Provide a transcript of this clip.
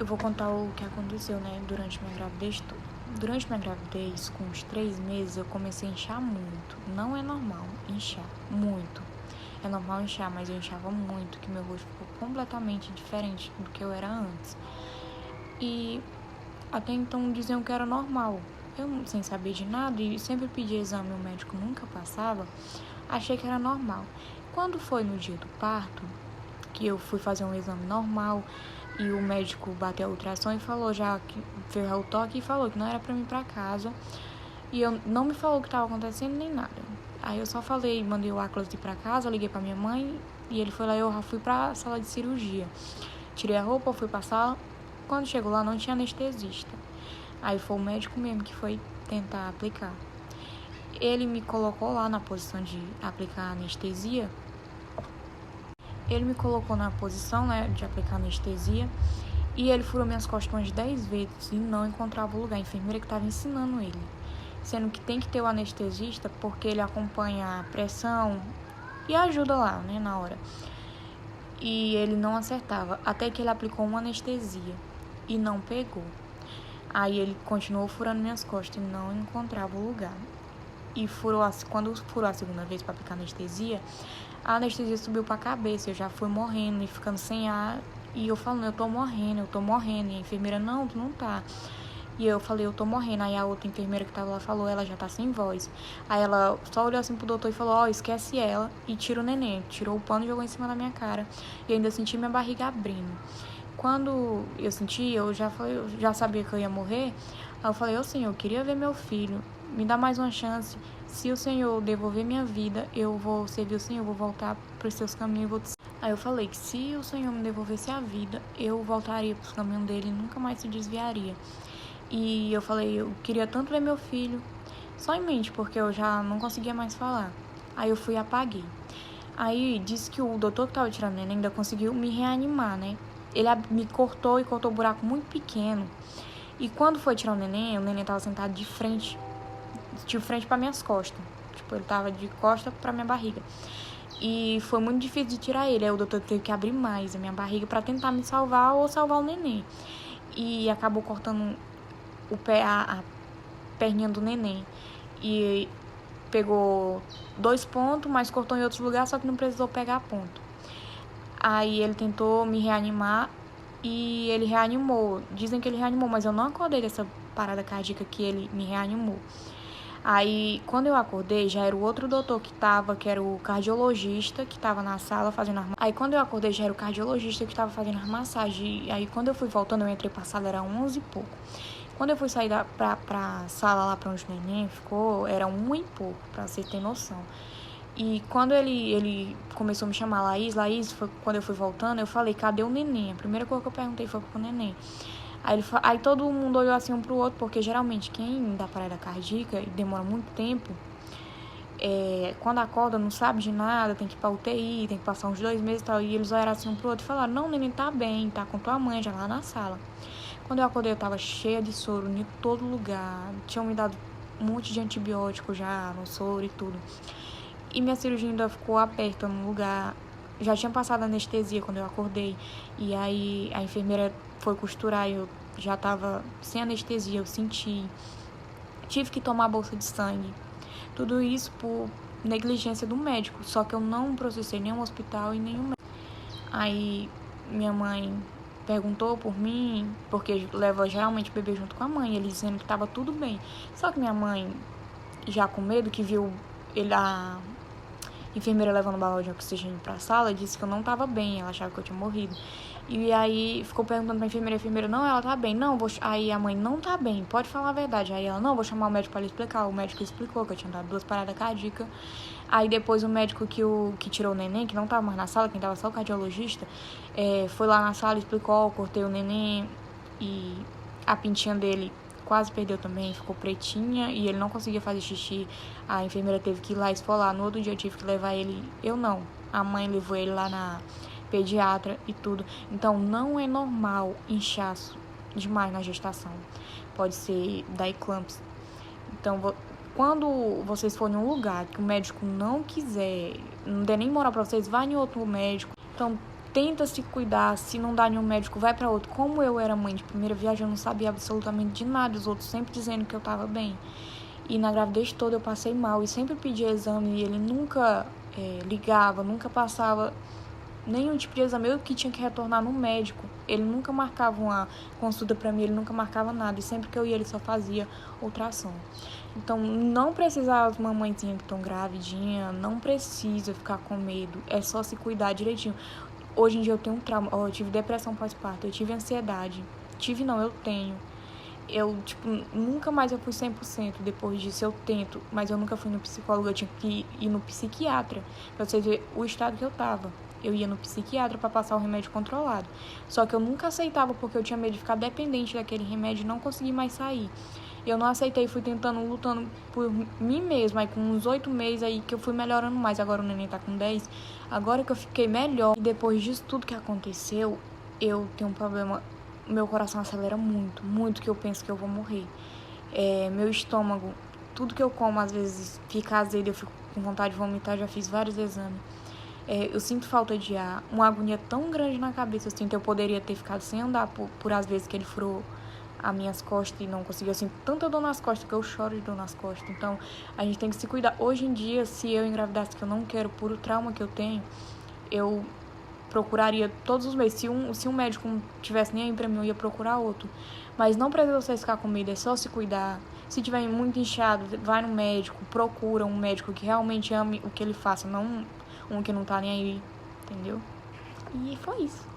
Eu vou contar o que aconteceu, né, durante minha gravidez. Durante minha gravidez, com uns 3 meses, eu comecei a inchar muito. Não é normal inchar, muito. É normal inchar, mas eu inchava muito, que meu rosto ficou completamente diferente do que eu era antes. E até então diziam que era normal. Eu, sem saber de nada, e sempre pedi exame, o médico nunca passava, achei que era normal. Quando foi no dia do parto, que eu fui fazer um exame normal, e o médico bateu a ultrassom e falou já que fez o toque e falou que não era pra mim ir pra casa. E eu não me falou o que estava acontecendo nem nada. Aí eu só falei, mandei o Atlas ir pra casa, liguei pra minha mãe e ele foi lá e eu já fui pra sala de cirurgia. Tirei a roupa, fui pra sala. Quando chegou lá não tinha anestesista. Aí foi o médico mesmo que foi tentar aplicar. Ele me colocou lá na posição de aplicar anestesia. Ele me colocou na posição, né, de aplicar anestesia. E ele furou minhas costas umas 10 vezes e não encontrava o lugar. A enfermeira que estava ensinando ele. Sendo que tem que ter o anestesista porque ele acompanha a pressão e ajuda lá, né, na hora. E ele não acertava, até que ele aplicou uma anestesia e não pegou. Aí ele continuou furando minhas costas e não encontrava o lugar. E quando furou a segunda vez para aplicar anestesia, a anestesia subiu para a cabeça, eu já fui morrendo e ficando sem ar. E eu falando, eu tô morrendo. E a enfermeira, não, tu não tá. E eu falei, eu tô morrendo. Aí a outra enfermeira que tava lá falou, ela já tá sem voz. Aí ela só olhou assim pro doutor e falou, esquece ela e tira o neném. Tirou o pano e jogou em cima da minha cara. E ainda senti minha barriga abrindo. Quando eu senti, eu já sabia que eu ia morrer. Aí eu falei, Senhor, eu queria ver meu filho. Me dá mais uma chance. Se o Senhor devolver minha vida, eu vou servir o Senhor, vou voltar pros seus caminhos. Aí eu falei que se o Senhor me devolvesse a vida, eu voltaria pros caminhos dele e nunca mais se desviaria. E eu falei, eu queria tanto ver meu filho, só em mente, porque eu já não conseguia mais falar. Aí eu fui e apaguei. Aí disse que o doutor que tava tirando o neném ainda conseguiu me reanimar, né? Ele me cortou e cortou um buraco muito pequeno. E quando foi tirar o neném tava sentado de frente para minhas costas. Tipo, ele tava de costas para minha barriga. E foi muito difícil de tirar ele. Aí o doutor teve que abrir mais a minha barriga para tentar me salvar ou salvar o neném. E acabou cortando a perninha do neném. E pegou 2 pontos, mas cortou em outros lugares, só que não precisou pegar ponto. Aí ele tentou me reanimar e ele reanimou. Dizem que ele reanimou, mas eu não acordei dessa parada cardíaca que ele me reanimou. Aí, quando eu acordei, já era o outro doutor que era o cardiologista, que tava na sala fazendo as... Aí, quando eu acordei, já era o cardiologista que tava fazendo as massagens. Aí, quando eu fui voltando, eu entrei pra sala, era 11 e pouco. Quando eu fui sair pra sala lá pra onde o neném ficou, era 1 e pouco, pra você ter noção. E quando ele começou a me chamar Laís, foi quando eu fui voltando, eu falei, cadê o neném? A primeira coisa que eu perguntei foi pro neném. Aí todo mundo olhou assim um pro outro, porque geralmente quem dá parada cardíaca e demora muito tempo, quando acorda não sabe de nada, tem que ir pra UTI, tem que passar uns 2 meses e tal. E eles olharam assim um pro outro e falaram, não, o neném tá bem, tá com tua mãe já lá na sala. Quando eu acordei, eu tava cheia de soro em todo lugar, tinham me dado um monte de antibiótico já no soro e tudo. E minha cirurgia ainda ficou aberta no lugar. Já tinha passado anestesia quando eu acordei. E aí a enfermeira foi costurar e eu já tava sem anestesia, eu senti. Tive que tomar bolsa de sangue. Tudo isso por negligência do médico. Só que eu não processei nenhum hospital e nenhum médico. Aí minha mãe perguntou por mim, porque leva geralmente o bebê junto com a mãe, ele dizendo que tava tudo bem. Só que minha mãe, já com medo, que viu a enfermeira levando balão de oxigênio pra sala, disse que eu não tava bem, ela achava que eu tinha morrido. E aí ficou perguntando pra enfermeira, a enfermeira, não, ela tá bem, não, aí a mãe, não tá bem, pode falar a verdade. Aí ela, não, vou chamar o médico pra lhe explicar. O médico explicou que eu tinha dado 2 paradas cardíacas. Aí depois o médico que tirou o neném, que não tava mais na sala, quem tava só o cardiologista, foi lá na sala, explicou, cortei o neném e a pintinha dele quase perdeu também, ficou pretinha e ele não conseguia fazer xixi. A enfermeira teve que ir lá esfolar. No outro dia eu tive que levar ele, eu não, a mãe levou ele lá na pediatra e tudo. Então não é normal inchaço demais na gestação, pode ser da eclâmpsia. Então quando vocês forem em um lugar que o médico não quiser, não der nem moral pra vocês, vai em outro médico. Então tenta se cuidar, se não dá nenhum médico, vai pra outro. Como eu era mãe de primeira viagem, eu não sabia absolutamente de nada, os outros sempre dizendo que eu tava bem. E na gravidez toda eu passei mal e sempre pedia exame e ele nunca ligava, nunca passava nenhum tipo de exame. Eu que tinha que retornar no médico. Ele nunca marcava uma consulta pra mim, ele nunca marcava nada. E sempre que eu ia, ele só fazia ultrassom. Então, não precisa as mamãezinhas que estão gravidinhas, não precisa ficar com medo. É só se cuidar direitinho. Hoje em dia eu tenho um trauma. Eu tive depressão pós-parto, eu tive ansiedade. Eu tenho. Eu, nunca mais eu fui 100%. Depois disso eu tento, mas eu nunca fui no psicólogo. Eu tinha que ir no psiquiatra pra você ver o estado que eu tava. Eu ia no psiquiatra pra passar o remédio controlado. Só que eu nunca aceitava porque eu tinha medo de ficar dependente daquele remédio e não conseguir mais sair. Eu não aceitei, fui lutando por mim mesma. Aí com uns 8 meses aí que eu fui melhorando mais. Agora o neném tá com 10. Agora que eu fiquei melhor. E depois disso tudo que aconteceu, eu tenho um problema. Meu coração acelera muito, muito, que eu penso que eu vou morrer. Meu estômago, tudo que eu como às vezes fica azedo, eu fico com vontade de vomitar, já fiz vários exames. Eu sinto falta de ar, uma agonia tão grande na cabeça, eu sinto eu poderia ter ficado sem andar por as vezes que ele furou as minhas costas e não conseguiu. Eu sinto tanta dor nas costas que eu choro de dor nas costas. Então a gente tem que se cuidar. Hoje em dia, se eu engravidasse, que eu não quero, por o trauma que eu tenho, eu procuraria todos os meses. Se um médico não tivesse nem aí pra mim, eu ia procurar outro. Mas não precisa você ficar com medo, é só se cuidar. Se tiver muito inchado, vai no médico, procura um médico que realmente ame o que ele faça, não um que não tá nem aí, entendeu? E foi isso.